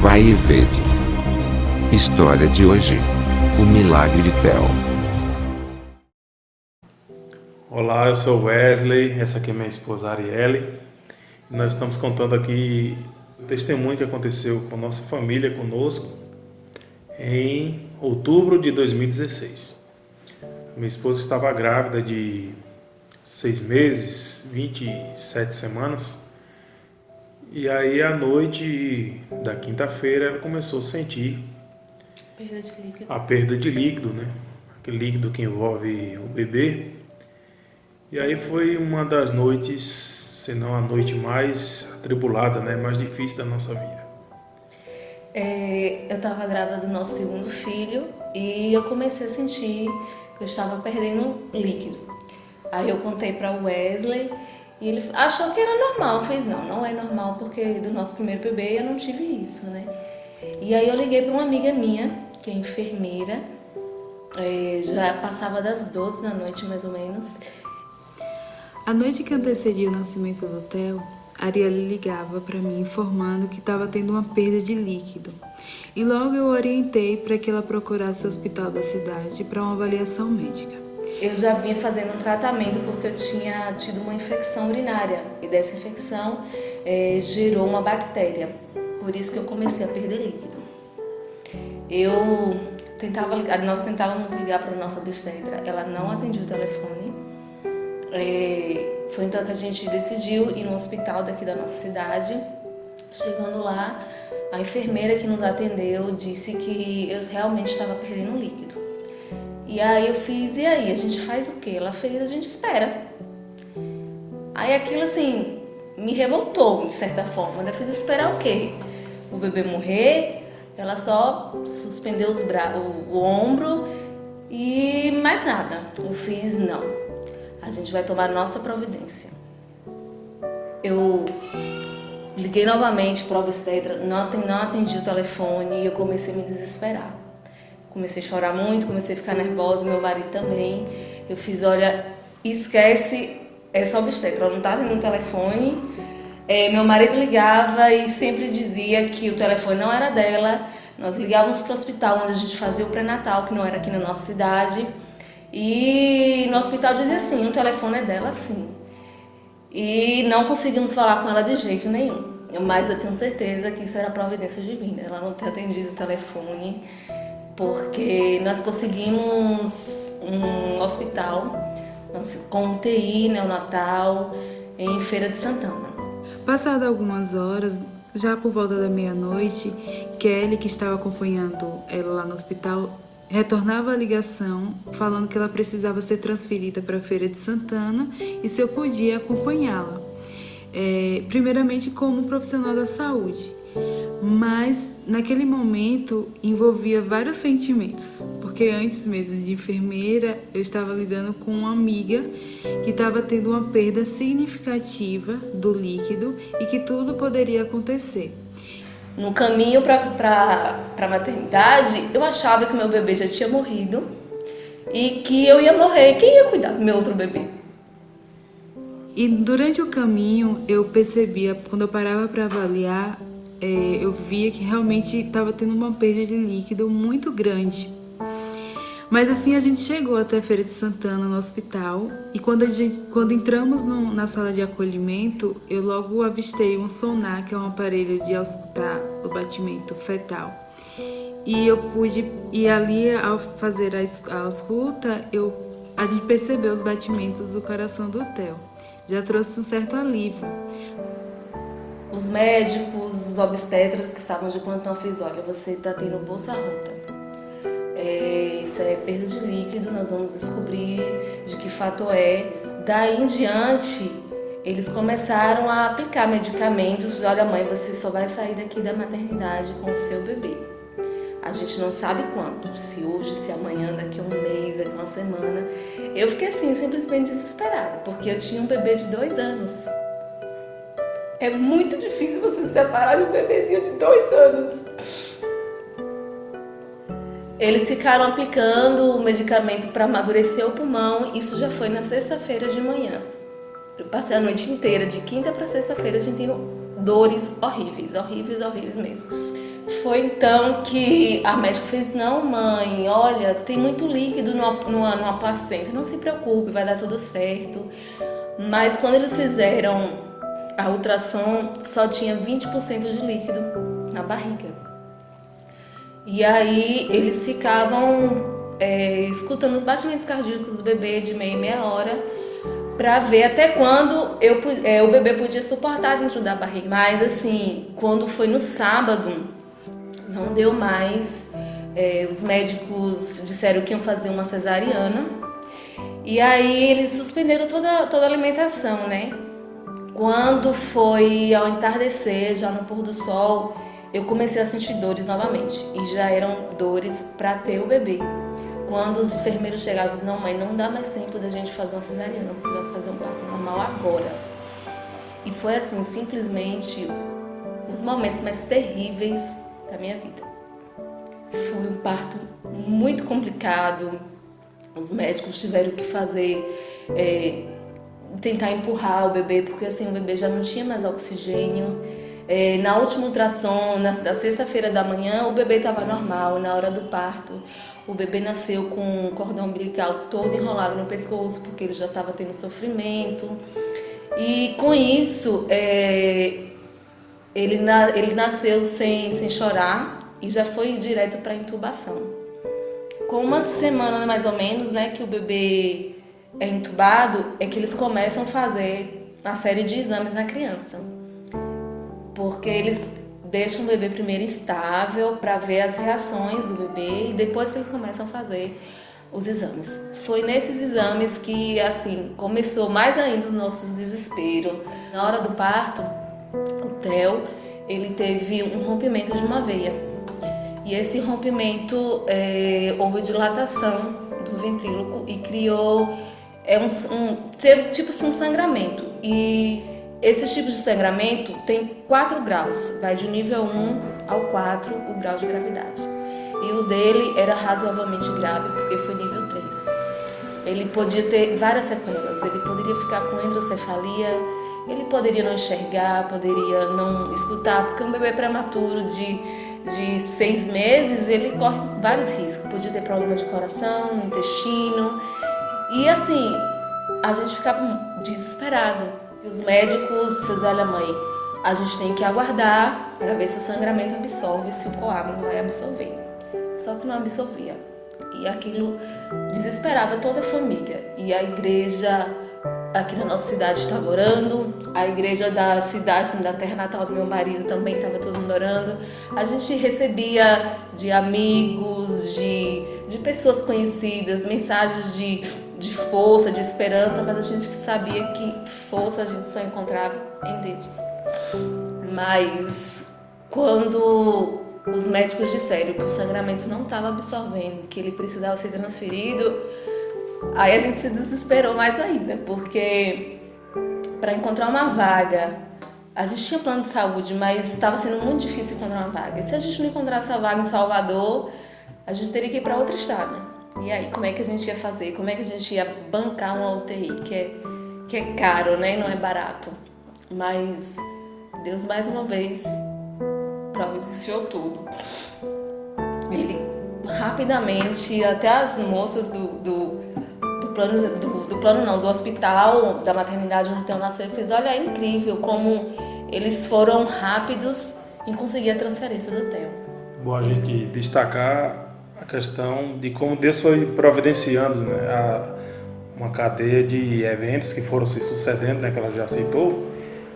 Vai e vede. História de hoje: o milagre de Theo. Olá, eu sou Wesley, essa aqui é minha esposa Arielle. Nós estamos contando aqui o testemunho que aconteceu com nossa família, conosco, em outubro de 2016. Minha esposa estava grávida de 6 meses, 27 semanas. E aí, à noite da quinta-feira, ela começou a sentir a perda de líquido, né? Aquele líquido que envolve o bebê. E aí foi uma das noites, se não a noite mais atribulada, né? Mais difícil da nossa vida. Eu estava grávida do nosso segundo filho e eu comecei a sentir que eu estava perdendo líquido. Aí eu contei para o Wesley e ele achou que era normal. Eu fiz, não é normal porque do nosso primeiro bebê eu não tive isso, né? E aí eu liguei para uma amiga minha, que é enfermeira, já passava das 12 da noite mais ou menos. A noite que antecedia o nascimento do Theo, Arielle ligava para mim informando que estava tendo uma perda de líquido. E logo eu orientei para que ela procurasse o hospital da cidade para uma avaliação médica. Eu já vinha fazendo um tratamento porque eu tinha tido uma infecção urinária e dessa infecção gerou uma bactéria. Por isso que eu comecei a perder líquido. Nós tentávamos ligar para a nossa obstetra, ela não atendia o telefone. Foi então que a gente decidiu ir no hospital daqui da nossa cidade. Chegando lá, a enfermeira que nos atendeu disse que eu realmente estava perdendo líquido. E aí eu fiz, e aí, a gente faz o quê? Ela fez, a gente espera. Aí aquilo assim, me revoltou de certa forma, né? Eu fiz esperar o quê? O bebê morrer? Ela só suspendeu o ombro e mais nada. Eu fiz, não. A gente vai tomar nossa providência. Eu liguei novamente para a obstetra, não atendi o telefone e eu comecei a me desesperar. Comecei a chorar muito, comecei a ficar nervosa, meu marido também. Eu fiz, olha, esquece essa obstetra, ela não está atendendo o telefone. Meu marido ligava e sempre dizia que o telefone não era dela. Nós ligávamos para o hospital onde a gente fazia o pré-natal, que não era aqui na nossa cidade. E no hospital dizia assim, o telefone é dela sim. E não conseguimos falar com ela de jeito nenhum. Mas eu tenho certeza que isso era providência divina, ela não ter atendido o telefone, porque nós conseguimos um hospital com UTI neonatal em Feira de Santana. Passado algumas horas, já por volta da meia-noite, Kelly, que estava acompanhando ela lá no hospital, retornava a ligação falando que ela precisava ser transferida para a Feira de Santana e se eu podia acompanhá-la. Primeiramente como profissional da saúde, mas naquele momento envolvia vários sentimentos, porque antes mesmo de enfermeira eu estava lidando com uma amiga que estava tendo uma perda significativa do líquido e que tudo poderia acontecer. No caminho para a maternidade, eu achava que meu bebê já tinha morrido e que eu ia morrer. Quem ia cuidar do meu outro bebê? E durante o caminho eu percebia, quando eu parava para avaliar, eu via que realmente estava tendo uma perda de líquido muito grande. Mas assim a gente chegou até a Feira de Santana, no hospital, e quando entramos na sala de acolhimento, eu logo avistei um sonar, que é um aparelho de auscultar o batimento fetal. E ali, ao fazer a ausculta, a gente percebeu os batimentos do coração do Theo. Já trouxe um certo alívio. Os médicos, os obstetras que estavam de plantão fez, olha, você está tendo bolsa rota. Isso é perda de líquido, nós vamos descobrir de que fato é. Daí em diante, eles começaram a aplicar medicamentos. Olha, mãe, você só vai sair daqui da maternidade com o seu bebê. A gente não sabe quando, se hoje, se amanhã, daqui a um mês, daqui a uma semana. Eu fiquei assim, simplesmente desesperada, porque eu tinha um bebê de 2 anos. É muito difícil você se separar de um bebezinho de 2 anos. Eles ficaram aplicando o medicamento para amadurecer o pulmão. Isso já foi na sexta-feira de manhã. Eu passei a noite inteira, de quinta para sexta-feira, sentindo dores horríveis, horríveis, horríveis mesmo. Foi então que a médica fez: não, mãe, olha, tem muito líquido numa placenta, não se preocupe, vai dar tudo certo. Mas quando eles fizeram a ultrassom, só tinha 20% de líquido na barriga. E aí eles ficavam escutando os batimentos cardíacos do bebê de meia em meia hora para ver até quando o bebê podia suportar dentro da barriga. Mas assim, quando foi no sábado, não deu mais. Os médicos disseram que iam fazer uma cesariana. E aí eles suspenderam toda a alimentação, né? Quando foi ao entardecer, já no pôr do sol, eu comecei a sentir dores novamente. E já eram dores para ter o bebê. Quando os enfermeiros chegaram, eu disse: não, mãe, não dá mais tempo da gente fazer uma cesariana, você vai fazer um parto normal agora. E foi assim, simplesmente, os momentos mais terríveis da minha vida. Foi um parto muito complicado, os médicos tiveram que fazer, tentar empurrar o bebê, porque assim, o bebê já não tinha mais oxigênio. Na última ultrassom, na sexta-feira da manhã, o bebê estava normal. Na hora do parto, o bebê nasceu com o cordão umbilical todo enrolado no pescoço, porque ele já estava tendo sofrimento. E com isso, ele nasceu sem chorar e já foi direto para a intubação. Com uma semana mais ou menos, né, que o bebê é intubado, é que eles começam a fazer uma série de exames na criança. Porque eles deixam o bebê primeiro estável para ver as reações do bebê e depois que eles começam a fazer os exames. Foi nesses exames que, assim, começou mais ainda os nossos desesperos. Na hora do parto, o Theo, ele teve um rompimento de uma veia. E esse rompimento houve dilatação do ventríloco e criou, teve tipo assim um sangramento. E esse tipo de sangramento tem 4 graus, vai de nível 1 ao 4 o grau de gravidade. E o dele era razoavelmente grave, porque foi nível 3. Ele podia ter várias sequelas, ele poderia ficar com hidrocefalia, ele poderia não enxergar, poderia não escutar, porque um bebê prematuro de 6 meses, ele corre vários riscos. Podia ter problema de coração, no intestino. E assim, a gente ficava desesperado. E os médicos fizeram: olha, mãe, a gente tem que aguardar para ver se o sangramento absorve, se o coágulo vai absorver. Só que não absorvia. E aquilo desesperava toda a família. E a igreja aqui na nossa cidade estava orando, a igreja da cidade, da terra natal do meu marido, também estava todo mundo orando. A gente recebia de amigos, de pessoas conhecidas, mensagens de força, de esperança, mas a gente sabia que força a gente só encontrava em Deus. Mas quando os médicos disseram que o sangramento não estava absorvendo, que ele precisava ser transferido, aí a gente se desesperou mais ainda, porque para encontrar uma vaga, a gente tinha plano de saúde, mas estava sendo muito difícil encontrar uma vaga. E se a gente não encontrasse a vaga em Salvador, a gente teria que ir para outro estado. E aí, como é que a gente ia fazer? Como é que a gente ia bancar uma UTI, que é caro, né? Não é barato. Mas Deus, mais uma vez, providenciou tudo. Ele rapidamente, até as moças do hospital, da maternidade onde o Theo nasceu, fez: olha, é incrível como eles foram rápidos em conseguir a transferência do Theo. Bom a gente destacar a questão de como Deus foi providenciando, né, uma cadeia de eventos que foram se sucedendo, né, que ela já citou,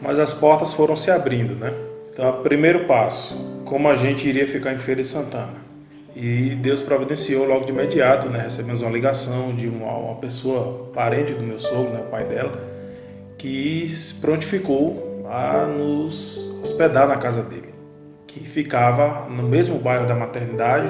mas as portas foram se abrindo, né? Então, o primeiro passo, como a gente iria ficar em Feira de Santana. E Deus providenciou logo de imediato, né? Recebemos uma ligação de uma pessoa, parente do meu sogro, né, o pai dela, que se prontificou a nos hospedar na casa dele, que ficava no mesmo bairro da maternidade,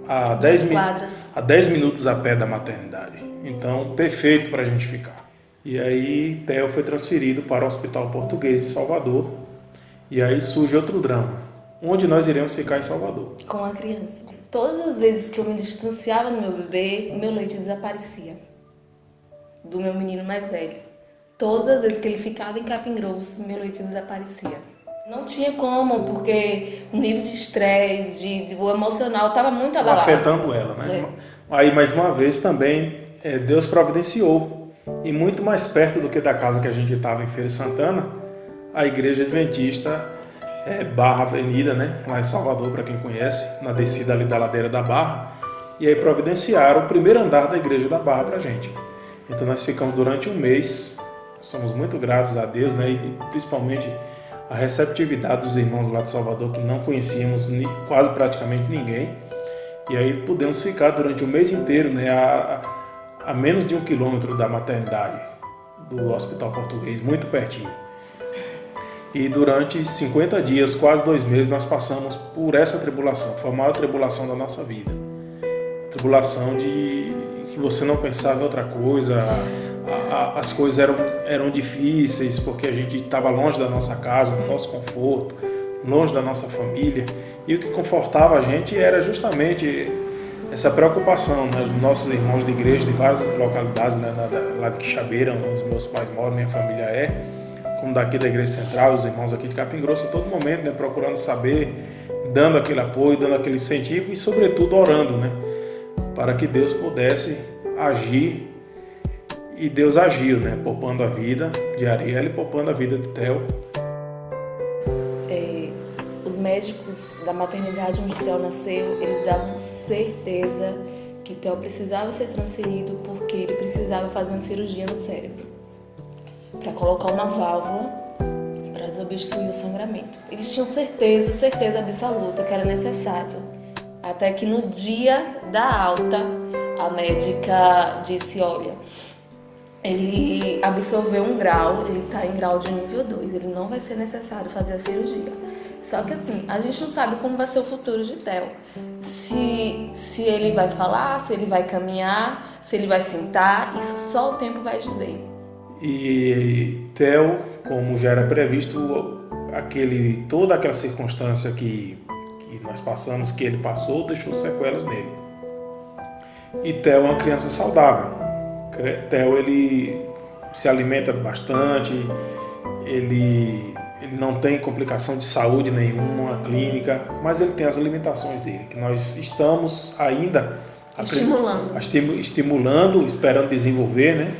a 10 minutos a pé da maternidade. Então, perfeito para a gente ficar. E aí, Theo foi transferido para o Hospital Português de Salvador. E aí surge outro drama. Onde nós iremos ficar em Salvador? Com a criança. Todas as vezes que eu me distanciava do meu bebê, o meu leite desaparecia. Do meu menino mais velho. Todas as vezes que ele ficava em Capim Grosso, meu leite desaparecia. Não tinha como, porque o nível de estresse, o emocional estava muito abalado. Afetando ela, né? Aí, mais uma vez, também, Deus providenciou. E muito mais perto do que da casa que a gente estava em Feira de Santana, a Igreja Adventista Barra Avenida, né? Lá em Salvador, para quem conhece, na descida ali da ladeira da Barra. E aí providenciaram o primeiro andar da Igreja da Barra para a gente. Então nós ficamos durante um mês, somos muito gratos a Deus, né? E principalmente a receptividade dos irmãos lá de Salvador, que não conhecíamos quase praticamente ninguém. E aí pudemos ficar durante o mês inteiro, né, a menos de 1 quilômetro da maternidade, do Hospital Português, muito pertinho. E durante 50 dias, quase 2 meses, nós passamos por essa tribulação. Foi a maior tribulação da nossa vida. Tribulação de que você não pensava em outra coisa. As coisas eram difíceis porque a gente estava longe da nossa casa, do nosso conforto, longe da nossa família. E o que confortava a gente era justamente essa preocupação, né? Os nossos irmãos de igreja de várias localidades, né? Lá de Quixabeira, onde os meus pais moram, minha família como daqui da Igreja Central, os irmãos aqui de Capim Grosso, a todo momento, né? Procurando saber, dando aquele apoio, dando aquele incentivo e, sobretudo, orando, né? Para que Deus pudesse agir. E Deus agiu, né? Poupando a vida de Arielle e poupando a vida de Theo. Os médicos da maternidade onde Theo nasceu, eles davam certeza que Theo precisava ser transferido porque ele precisava fazer uma cirurgia no cérebro para colocar uma válvula para desobstruir o sangramento. Eles tinham certeza absoluta que era necessário. Até que no dia da alta, a médica disse, olha, ele absorveu um grau, ele está em grau de nível 2, ele não vai ser necessário fazer a cirurgia. Só que assim, a gente não sabe como vai ser o futuro de Theo. Se ele vai falar, se ele vai caminhar, se ele vai sentar, isso só o tempo vai dizer. E Theo, como já era previsto, toda aquela circunstância que nós passamos, que ele passou, deixou sequelas nele. E Theo é uma criança saudável. Theo, ele se alimenta bastante, ele não tem complicação de saúde nenhuma, clínica, mas ele tem as limitações dele, que nós estamos ainda estimulando, esperando desenvolver, né?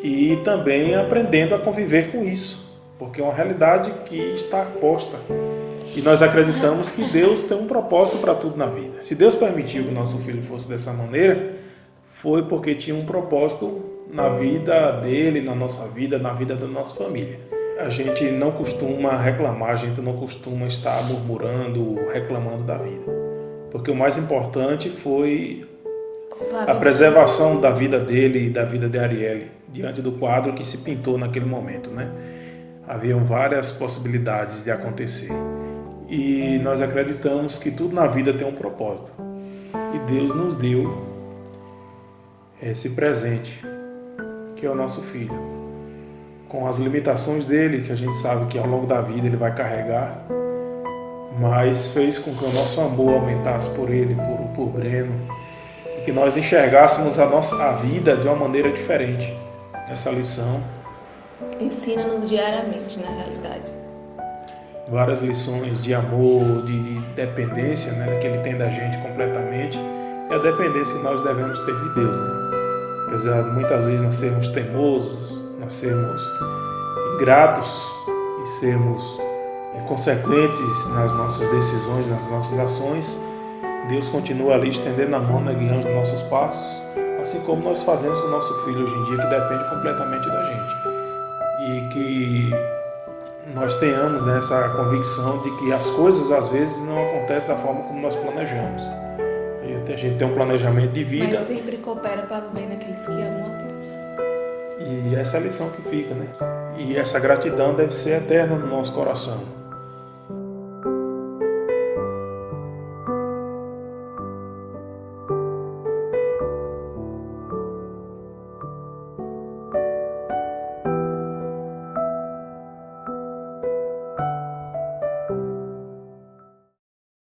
E também aprendendo a conviver com isso, porque é uma realidade que está posta. E nós acreditamos que Deus tem um propósito para tudo na vida. Se Deus permitiu que nosso filho fosse dessa maneira, foi porque tinha um propósito na vida dele, na nossa vida, na vida da nossa família. A gente não costuma reclamar, a gente não costuma estar murmurando, reclamando da vida. Porque o mais importante foi a preservação da vida dele e da vida de Arielle, diante do quadro que se pintou naquele momento, né? Haviam várias possibilidades de acontecer. E nós acreditamos que tudo na vida tem um propósito. E Deus nos deu esse presente, que é o nosso filho, com as limitações dele, que a gente sabe que ao longo da vida ele vai carregar, mas fez com que o nosso amor aumentasse por ele, por Breno, e que nós enxergássemos a vida de uma maneira diferente. Essa lição ensina-nos diariamente, na realidade. Várias lições de amor, de dependência, né, que ele tem da gente completamente, e a dependência que nós devemos ter de Deus, né? Apesar de muitas vezes nós sermos teimosos, nós sermos ingratos e sermos inconsequentes nas nossas decisões, nas nossas ações, Deus continua ali estendendo a mão, né, guiando os nossos passos, assim como nós fazemos com o nosso filho hoje em dia, que depende completamente da gente. E que nós tenhamos, né, essa convicção de que as coisas às vezes não acontecem da forma como nós planejamos. A gente tem um planejamento de vida. Mas sempre coopera para o bem daqueles que amam a Deus. E essa é a lição que fica, né? E essa gratidão deve ser eterna no nosso coração.